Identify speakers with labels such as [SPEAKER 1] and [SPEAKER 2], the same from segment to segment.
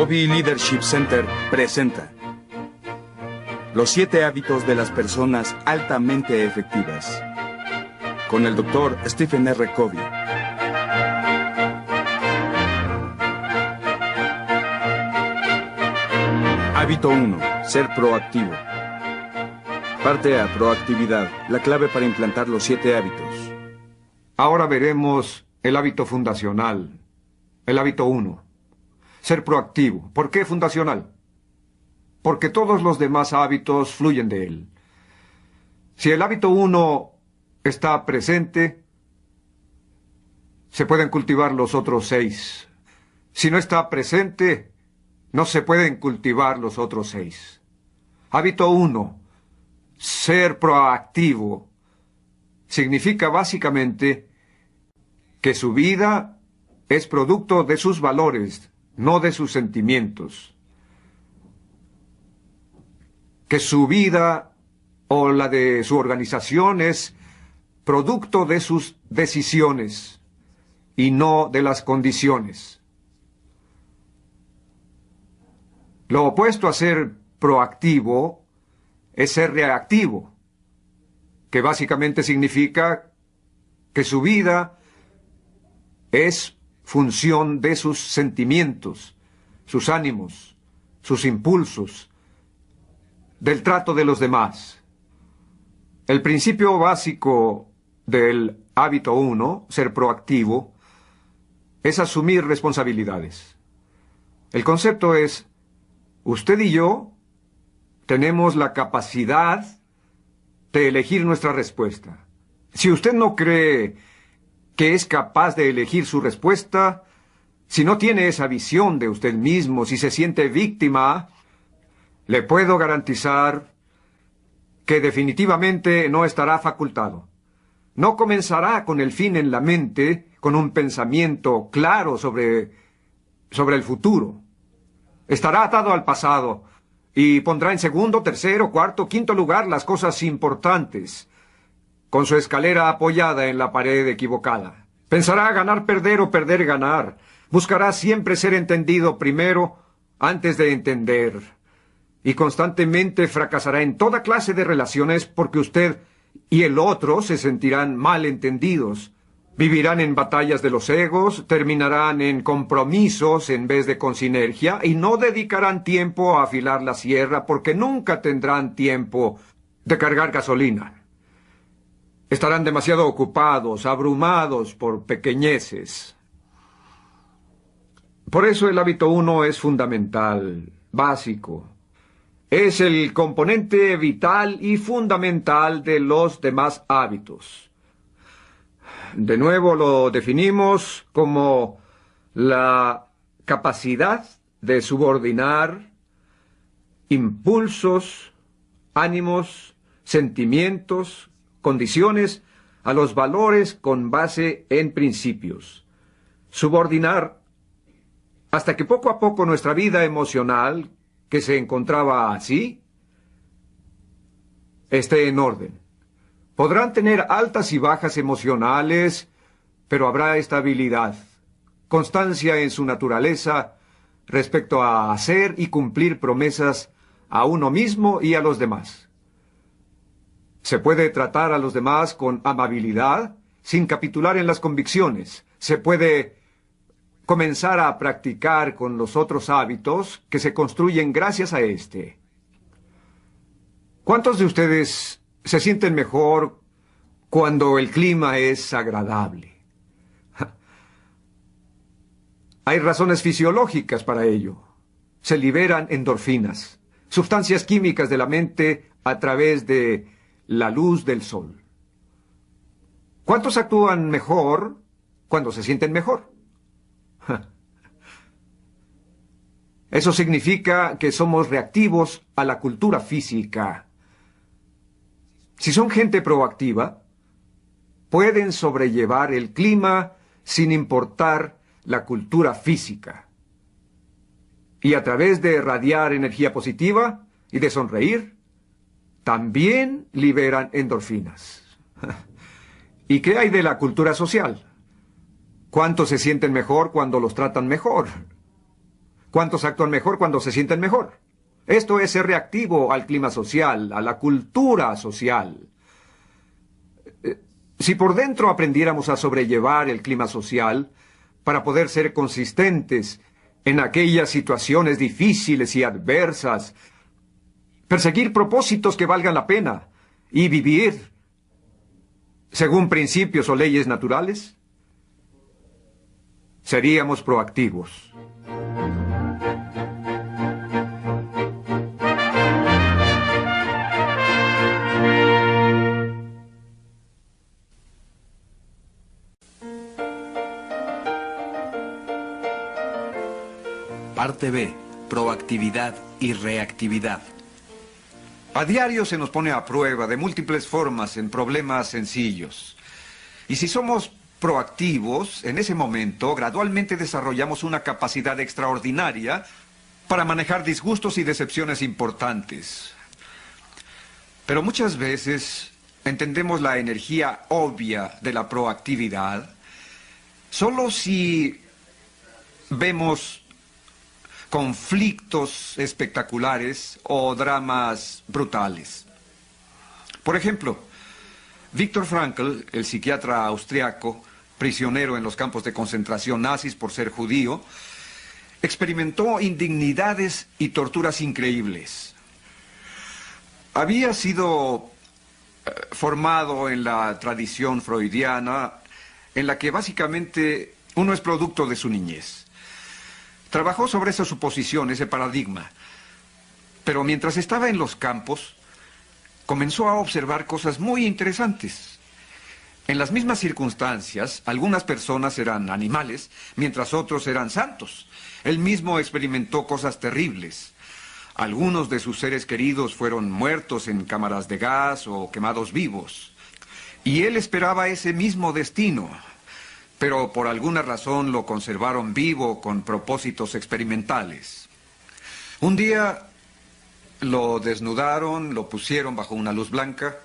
[SPEAKER 1] Covey Leadership Center presenta Los 7 hábitos de las personas altamente efectivas, con el Dr. Stephen R. Covey. Hábito 1. Ser proactivo. Parte A. Proactividad. La clave para implantar los 7 hábitos.
[SPEAKER 2] Ahora veremos el hábito fundacional. El hábito 1. Ser proactivo. ¿Por qué fundacional? Porque todos los demás hábitos fluyen de él. Si el hábito 1 está presente, se pueden cultivar los otros 6. Si no está presente, no se pueden cultivar los otros 6. Hábito 1. Ser proactivo significa básicamente que su vida es producto de sus valores, no de sus sentimientos. Que su vida o la de su organización es producto de sus decisiones y no de las condiciones. Lo opuesto a ser proactivo es ser reactivo, que básicamente significa que su vida es función de sus sentimientos, sus ánimos, sus impulsos, del trato de los demás. El principio básico del hábito 1, ser proactivo, es asumir responsabilidades. El concepto es, usted y yo tenemos la capacidad de elegir nuestra respuesta. Si usted no cree que es capaz de elegir su respuesta, si no tiene esa visión de usted mismo, si se siente víctima, le puedo garantizar que definitivamente no estará facultado. No comenzará con el fin en la mente, con un pensamiento claro sobre el futuro. Estará atado al pasado y pondrá en segundo, tercero, cuarto, quinto lugar las cosas importantes, con su escalera apoyada en la pared equivocada. Pensará ganar, perder o perder, ganar. Buscará siempre ser entendido primero antes de entender. Y constantemente fracasará en toda clase de relaciones porque usted y el otro se sentirán mal entendidos. Vivirán en batallas de los egos, terminarán en compromisos en vez de con sinergia y no dedicarán tiempo a afilar la sierra porque nunca tendrán tiempo de cargar gasolina. Estarán demasiado ocupados, abrumados por pequeñeces. Por eso el hábito 1 es fundamental, básico. Es el componente vital y fundamental de los demás hábitos. De nuevo lo definimos como la capacidad de subordinar impulsos, ánimos, sentimientos, condiciones a los valores con base en principios. Subordinar hasta que poco a poco nuestra vida emocional, que se encontraba así, esté en orden. Podrán tener altas y bajas emocionales, pero habrá estabilidad, constancia en su naturaleza respecto a hacer y cumplir promesas a uno mismo y a los demás. Se puede tratar a los demás con amabilidad, sin capitular en las convicciones. Se puede comenzar a practicar con los otros hábitos que se construyen gracias a este. ¿Cuántos de ustedes se sienten mejor cuando el clima es agradable? Hay razones fisiológicas para ello. Se liberan endorfinas, sustancias químicas de la mente a través de la luz del sol. ¿Cuántos actúan mejor cuando se sienten mejor? Eso significa que somos reactivos a la cultura física. Si son gente proactiva, pueden sobrellevar el clima sin importar la cultura física. Y a través de irradiar energía positiva y de sonreír, también liberan endorfinas. ¿Y qué hay de la cultura social? ¿Cuántos se sienten mejor cuando los tratan mejor? ¿Cuántos actúan mejor cuando se sienten mejor? Esto es ser reactivo al clima social, a la cultura social. Si por dentro aprendiéramos a sobrellevar el clima social para poder ser consistentes en aquellas situaciones difíciles y adversas, perseguir propósitos que valgan la pena y vivir según principios o leyes naturales, seríamos proactivos.
[SPEAKER 3] Parte B. Proactividad y reactividad.
[SPEAKER 2] A diario se nos pone a prueba de múltiples formas en problemas sencillos. Y si somos proactivos, en ese momento gradualmente desarrollamos una capacidad extraordinaria para manejar disgustos y decepciones importantes. Pero muchas veces entendemos la energía obvia de la proactividad solo si vemos conflictos espectaculares o dramas brutales. Por ejemplo, Viktor Frankl, el psiquiatra austriaco, prisionero en los campos de concentración nazis por ser judío, experimentó indignidades y torturas increíbles. Había sido formado en la tradición freudiana, en la que básicamente uno es producto de su niñez. Trabajó sobre esa suposición, ese paradigma. Pero mientras estaba en los campos, comenzó a observar cosas muy interesantes. En las mismas circunstancias, algunas personas eran animales, mientras otros eran santos. Él mismo experimentó cosas terribles. Algunos de sus seres queridos fueron muertos en cámaras de gas o quemados vivos. Y él esperaba ese mismo destino, pero por alguna razón lo conservaron vivo con propósitos experimentales. Un día lo desnudaron, lo pusieron bajo una luz blanca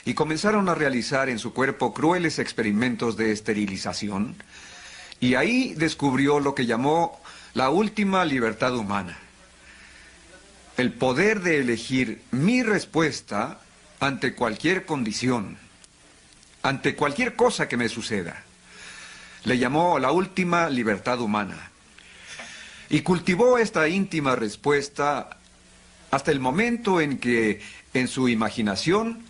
[SPEAKER 2] y comenzaron a realizar en su cuerpo crueles experimentos de esterilización. Y ahí descubrió lo que llamó la última libertad humana. El poder de elegir mi respuesta ante cualquier condición, ante cualquier cosa que me suceda. Le llamó la última libertad humana. Y cultivó esta íntima respuesta hasta el momento en que, en su imaginación,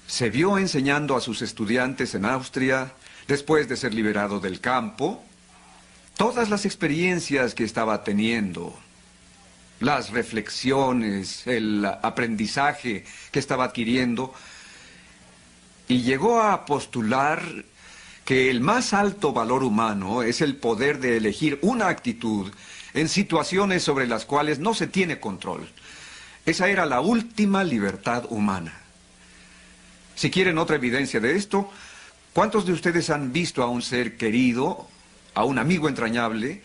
[SPEAKER 2] se vio enseñando a sus estudiantes en Austria, después de ser liberado del campo, todas las experiencias que estaba teniendo, las reflexiones, el aprendizaje que estaba adquiriendo, y llegó a postular que el más alto valor humano es el poder de elegir una actitud en situaciones sobre las cuales no se tiene control. Esa era la última libertad humana. Si quieren otra evidencia de esto, ¿cuántos de ustedes han visto a un ser querido, a un amigo entrañable,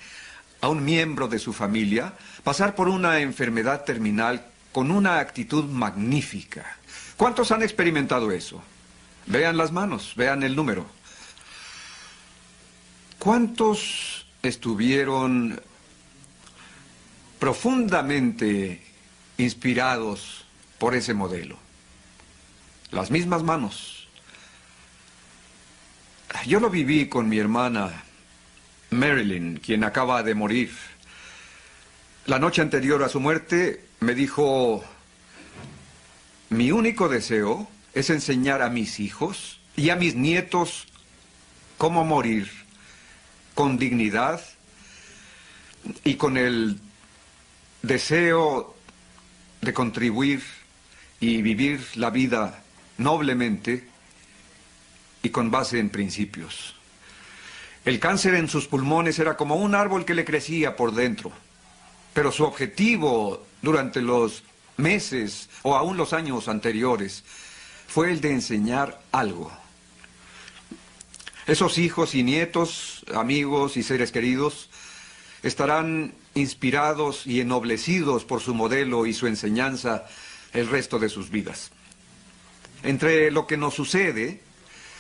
[SPEAKER 2] a un miembro de su familia, pasar por una enfermedad terminal con una actitud magnífica? ¿Cuántos han experimentado eso? Vean las manos, vean el número. ¿Cuántos estuvieron profundamente inspirados por ese modelo? Las mismas manos. Yo lo viví con mi hermana Marilyn, quien acaba de morir. La noche anterior a su muerte me dijo: mi único deseo es enseñar a mis hijos y a mis nietos cómo morir con dignidad y con el deseo de contribuir y vivir la vida noblemente y con base en principios. El cáncer en sus pulmones era como un árbol que le crecía por dentro, pero su objetivo durante los meses o aún los años anteriores fue el de enseñar algo. Esos hijos y nietos, amigos y seres queridos, estarán inspirados y ennoblecidos por su modelo y su enseñanza el resto de sus vidas. Entre lo que nos sucede,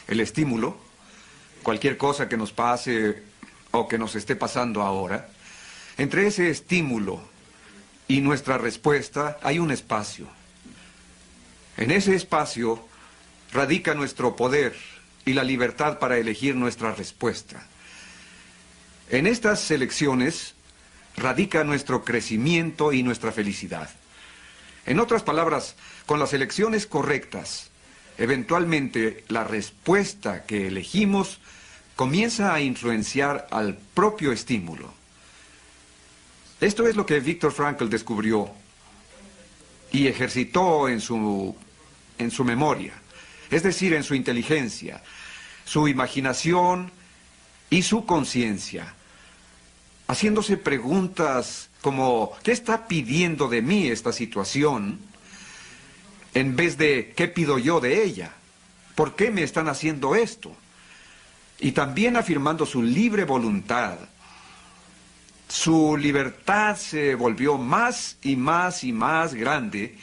[SPEAKER 2] el estímulo, cualquier cosa que nos pase o que nos esté pasando ahora, Entre ese estímulo y nuestra respuesta hay un espacio. En ese espacio radica nuestro poder y la libertad para elegir nuestra respuesta. En estas elecciones radica nuestro crecimiento y nuestra felicidad. En otras palabras, con las elecciones correctas, eventualmente la respuesta que elegimos comienza a influenciar al propio estímulo. Esto es lo que Viktor Frankl descubrió y ejercitó en su memoria, es decir, en su inteligencia, su imaginación y su conciencia, haciéndose preguntas como, ¿qué está pidiendo de mí esta situación? En vez de, ¿qué pido yo de ella? ¿Por qué me están haciendo esto? Y también afirmando su libre voluntad. Su libertad se volvió más y más y más grande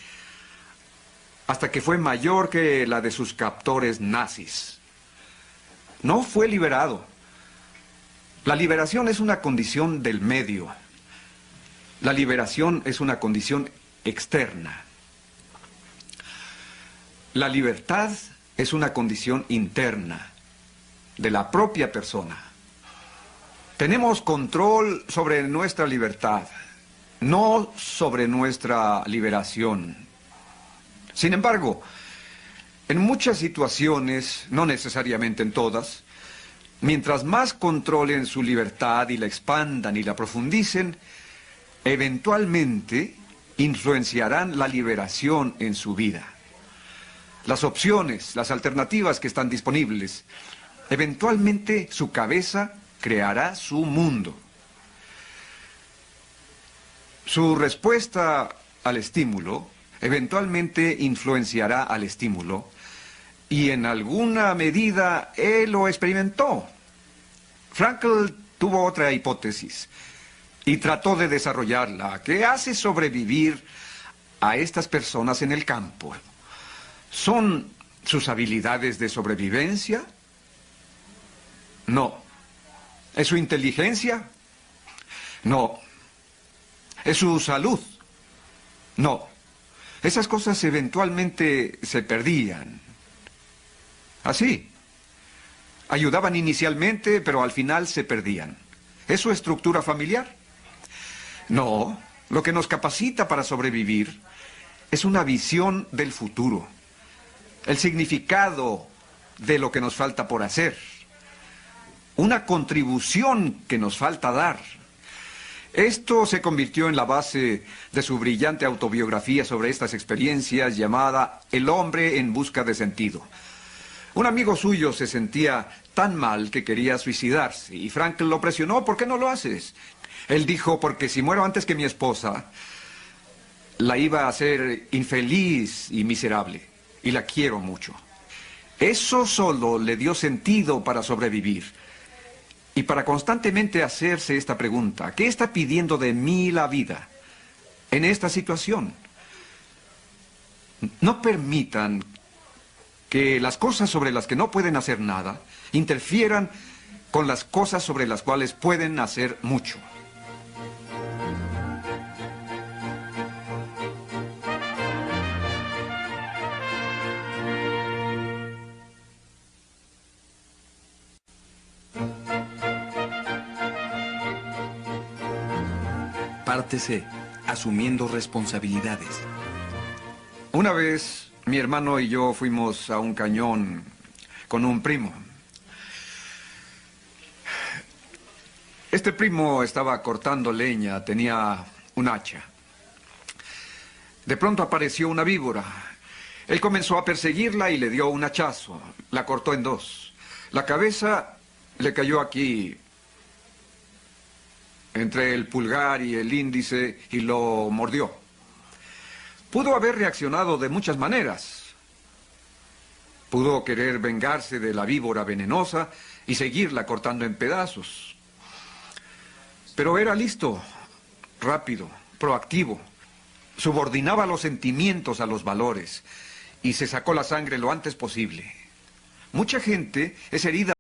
[SPEAKER 2] hasta que fue mayor que la de sus captores nazis. No fue liberado. La liberación es una condición del medio. La liberación es una condición externa. La libertad es una condición interna de la propia persona. Tenemos control sobre nuestra libertad, no sobre nuestra liberación. Sin embargo, en muchas situaciones, no necesariamente en todas, mientras más controlen su libertad y la expandan y la profundicen, eventualmente influenciarán la liberación en su vida. Las opciones, las alternativas que están disponibles, eventualmente su cabeza creará su mundo. Su respuesta al estímulo eventualmente influenciará al estímulo y en alguna medida él lo experimentó. Frankl tuvo otra hipótesis y trató de desarrollarla. ¿Qué hace sobrevivir a estas personas en el campo? ¿Son sus habilidades de sobrevivencia? No. ¿Es su inteligencia? No. ¿Es su salud? No. Esas cosas eventualmente se perdían. Así. Ayudaban inicialmente, pero al final se perdían. ¿Es su estructura familiar? No. Lo que nos capacita para sobrevivir es una visión del futuro. El significado de lo que nos falta por hacer. Una contribución que nos falta dar. Esto se convirtió en la base de su brillante autobiografía sobre estas experiencias llamada El hombre en busca de sentido. Un amigo suyo se sentía tan mal que quería suicidarse y Frankl lo presionó. ¿Por qué no lo haces? Él dijo, porque si muero antes que mi esposa, la iba a hacer infeliz y miserable. Y la quiero mucho. Eso solo le dio sentido para sobrevivir. Y para constantemente hacerse esta pregunta, ¿qué está pidiendo de mí la vida en esta situación? No permitan que las cosas sobre las que no pueden hacer nada interfieran con las cosas sobre las cuales pueden hacer mucho.
[SPEAKER 3] Parte C. Asumiendo responsabilidades.
[SPEAKER 2] Una vez, mi hermano y yo fuimos a un cañón con un primo. Este primo estaba cortando leña, tenía un hacha. De pronto apareció una víbora. Él comenzó a perseguirla y le dio un hachazo. La cortó en dos. La cabeza le cayó aquí, entre el pulgar y el índice, y lo mordió. Pudo haber reaccionado de muchas maneras. Pudo querer vengarse de la víbora venenosa y seguirla cortando en pedazos. Pero era listo, rápido, proactivo. Subordinaba los sentimientos a los valores y se sacó la sangre lo antes posible. Mucha gente es herida